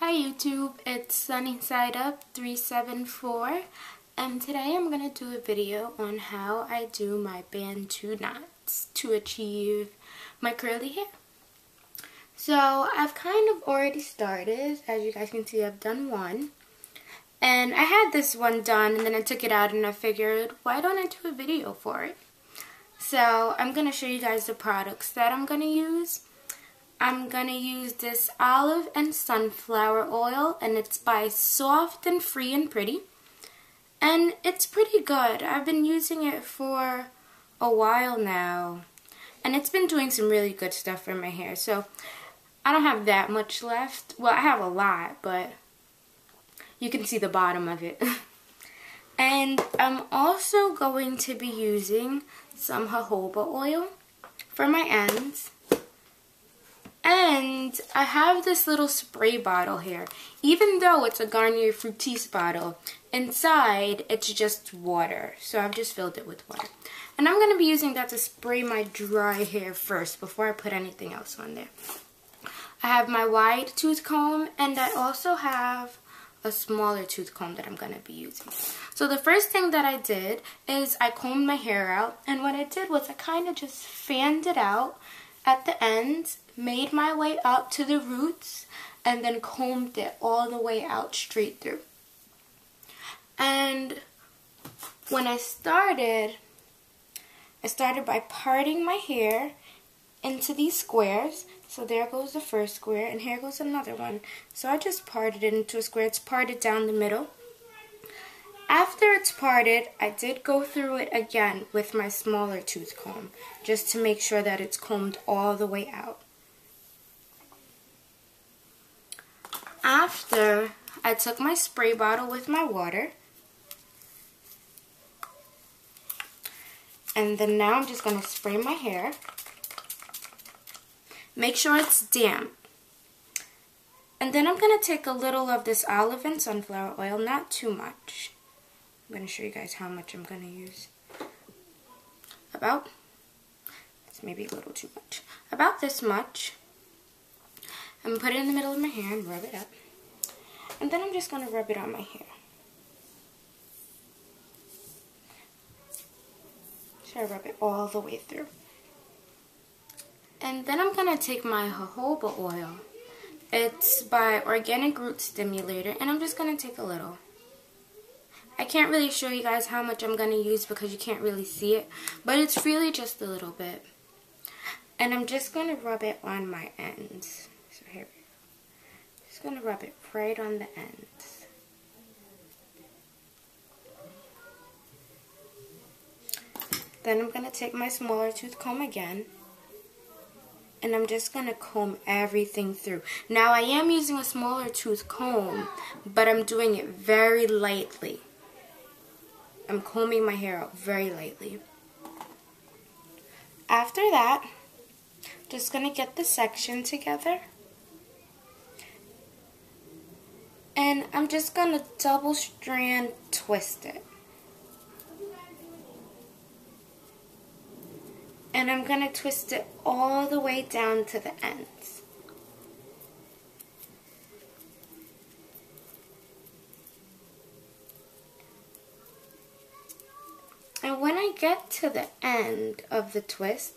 Hi YouTube, it's Sunny Side Up 374 and today I'm going to do a video on how I do my Bantu knots to achieve my curly hair. So I've kind of already started. As you guys can see, I've done one. And I had this one done and then I took it out and I figured, why don't I do a video for it? So I'm going to show you guys the products that I'm going to use. I'm going to use this olive and sunflower oil, and it's by Soft and Free and Pretty. And it's pretty good. I've been using it for a while now, and it's been doing some really good stuff for my hair. So I don't have that much left. Well, I have a lot, but you can see the bottom of it. And I'm also going to be using some jojoba oil for my ends. And I have this little spray bottle here. Even though it's a Garnier Fructis bottle, inside it's just water. So I've just filled it with water. And I'm going to be using that to spray my dry hair first before I put anything else on there. I have my wide tooth comb, and I also have a smaller tooth comb that I'm going to be using. So the first thing that I did is I combed my hair out. And what I did was I kind of just fanned it out at the ends, made my way up to the roots, and then combed it all the way out straight through. And when I started by parting my hair into these squares. So there goes the first square, and here goes another one. So I just parted it into a square. It's parted down the middle. After it's parted, I did go through it again with my smaller tooth comb, just to make sure that it's combed all the way out. After, I took my spray bottle with my water, and then now I'm just going to spray my hair. Make sure it's damp. And then I'm going to take a little of this olive and sunflower oil, not too much. I'm going to show you guys how much I'm going to use. It's maybe a little too much. About this much. I'm going to put it in the middle of my hair and rub it up. And then I'm just going to rub it on my hair. So I rub it all the way through. And then I'm going to take my jojoba oil. It's by Organic Root Stimulator, and I'm just going to take a little. I can't really show you guys how much I'm going to use because you can't really see it, but it's really just a little bit. And I'm just going to rub it on my ends. So here we go. Just going to rub it right on the ends. Then I'm going to take my smaller tooth comb again, and I'm just going to comb everything through. Now I am using a smaller tooth comb, but I'm doing it very lightly. I'm combing my hair out very lightly. After that, just going to get the section together. And I'm just going to double strand twist it. And I'm going to twist it all the way down to the ends. And when I get to the end of the twist,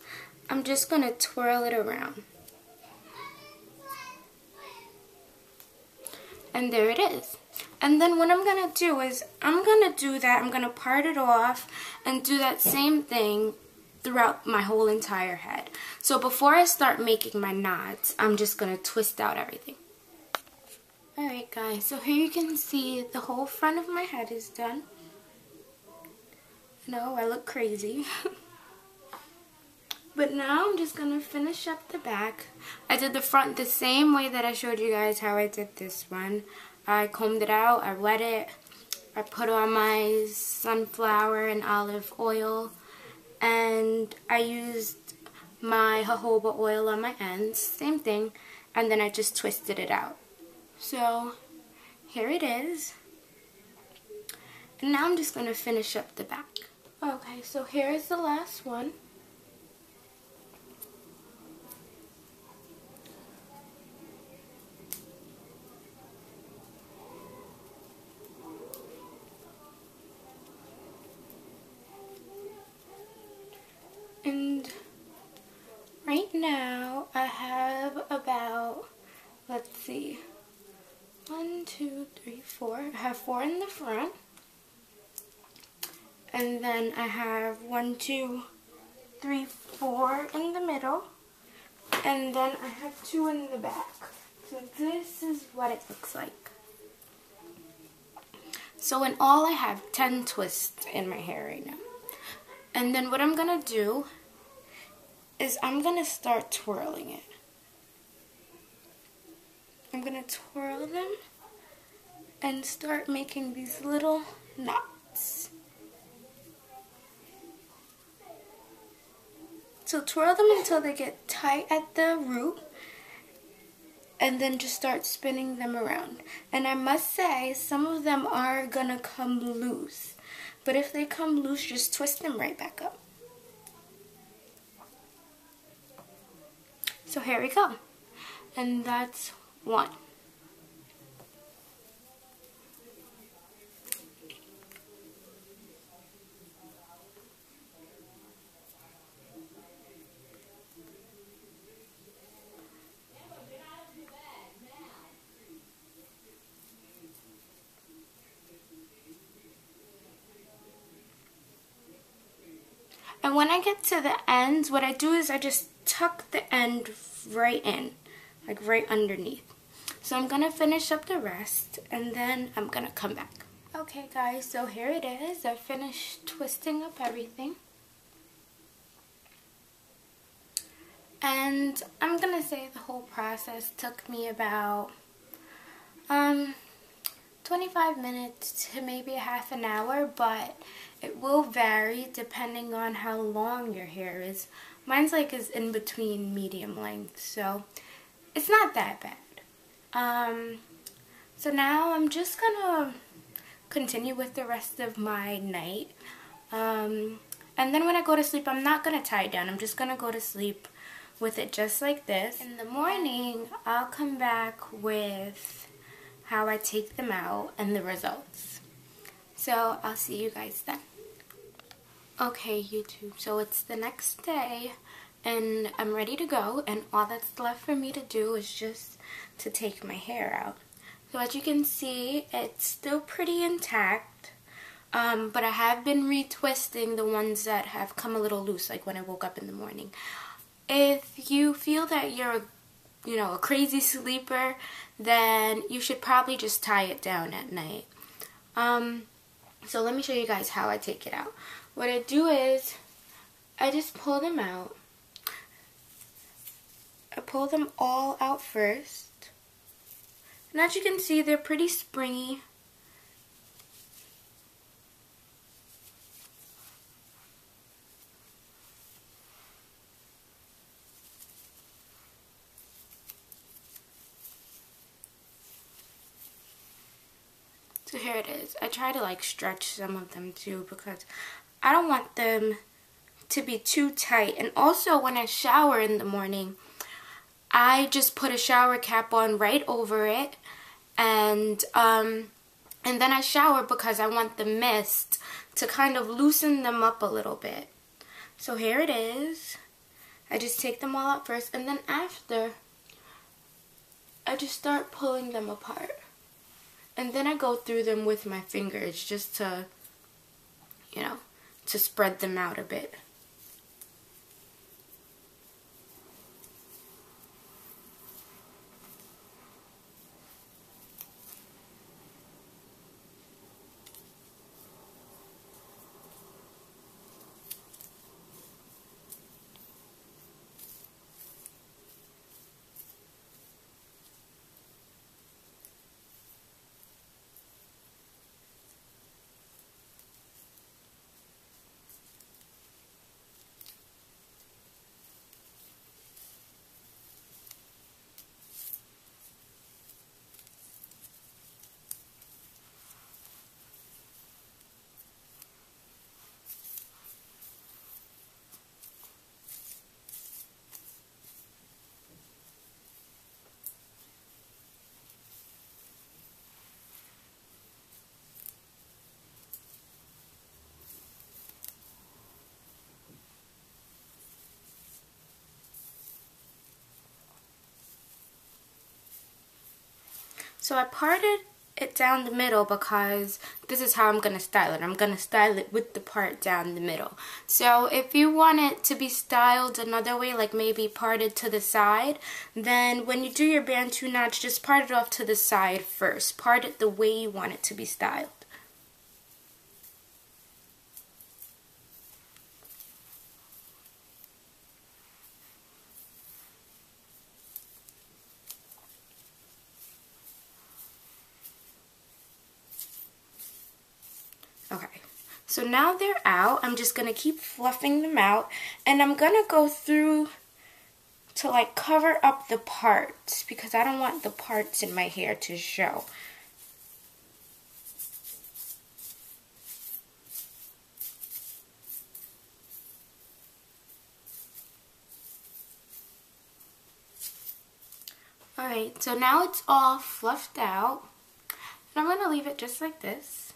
I'm just going to twirl it around. And there it is. And then what I'm going to do is, I'm going to part it off and do that same thing throughout my whole entire head. So before I start making my knots, I'm just going to twist out everything. Alright guys, so here you can see the whole front of my head is done. No, I look crazy. But now I'm just going to finish up the back. I did the front the same way that I showed you guys how I did this one. I combed it out, I wet it, I put on my sunflower and olive oil, and I used my jojoba oil on my ends, same thing, and then I just twisted it out. So here it is. And now I'm just going to finish up the back. Okay, so here is the last one. Right now, I have about, let's see, 1, 2, 3, 4. I have 4 in the front. And then I have 1, 2, 3, 4 in the middle. And then I have 2 in the back. So this is what it looks like. So in all, I have 10 twists in my hair right now. And then what I'm going to do is I'm going to start twirling it. I'm going to twirl them and start making these little knots. So twirl them until they get tight at the root, and then just start spinning them around. And I must say, some of them are gonna come loose, but if they come loose, just twist them right back up. So here we go. And that's 1. And when I get to the ends, what I do is I just tuck the end right in, like right underneath. So I'm going to finish up the rest, and then I'm going to come back. Okay guys, so here it is. I finished twisting up everything. And I'm going to say the whole process took me about 25 minutes to maybe a half an hour, but it will vary depending on how long your hair is. Mine's like is in between medium length, so it's not that bad. So now I'm just gonna continue with the rest of my night. And then when I go to sleep, I'm not gonna tie it down. I'm just gonna go to sleep with it just like this. In the morning, I'll come back with how I take them out and the results. So I'll see you guys then. Okay, YouTube, so it's the next day and I'm ready to go, and all that's left for me to do is just to take my hair out. So as you can see, it's still pretty intact, but I have been retwisting the ones that have come a little loose, like when I woke up in the morning. If you feel that you're a crazy sleeper, then you should probably just tie it down at night. So let me show you guys how I take it out. What I do is I just pull them out. I pull them all out first. And as you can see, they're pretty springy. So here it is. I try to like stretch some of them too because I don't want them to be too tight. And also when I shower in the morning, I just put a shower cap on right over it, and then I shower because I want the mist to kind of loosen them up a little bit. So here it is. I just take them all out first, and then after I just start pulling them apart. And then I go through them with my fingers just to, to spread them out a bit. So I parted it down the middle because this is how I'm going to style it. I'm going to style it with the part down the middle. So if you want it to be styled another way, like maybe parted to the side, then when you do your Bantu knots, just part it off to the side first. Part it the way you want it to be styled. Okay, so now they're out. I'm just going to keep fluffing them out, and I'm going to go through to like cover up the parts because I don't want the parts in my hair to show. Alright, so now it's all fluffed out, and I'm going to leave it just like this.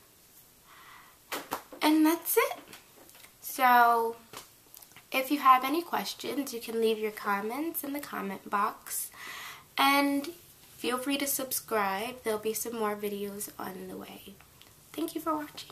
And that's it. So if you have any questions, you can leave your comments in the comment box. And feel free to subscribe. There'll be some more videos on the way. Thank you for watching.